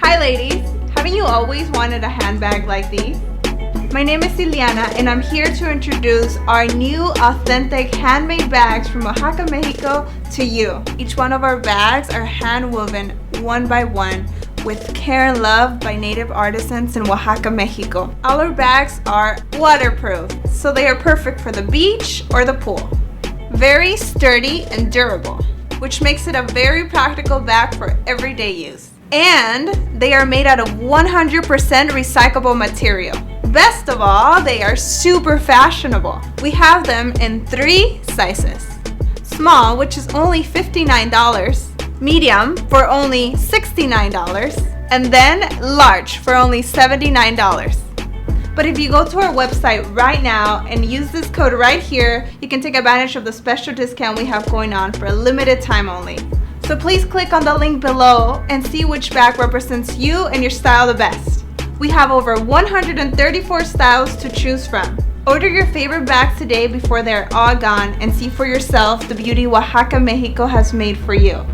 Hi ladies, haven't you always wanted a handbag like these? My name is Ileana and I'm here to introduce our new authentic handmade bags from Oaxaca, Mexico to you. Each one of our bags are hand woven one by one with care and love by native artisans in Oaxaca, Mexico. All our bags are waterproof, so they are perfect for the beach or the pool. Very sturdy and durable, which makes it a very practical bag for everyday use. And they are made out of 100% recyclable material. Best of all, they are super fashionable. We have them in 3 sizes. Small, which is only $59, medium for only $69, and then large for only $79. But if you go to our website right now and use this code right here, you can take advantage of the special discount we have going on for a limited time only. So please click on the link below and see which bag represents you and your style the best. We have over 134 styles to choose from. Order your favorite bags today before they're all gone and see for yourself the beauty Oaxaca, Mexico has made for you.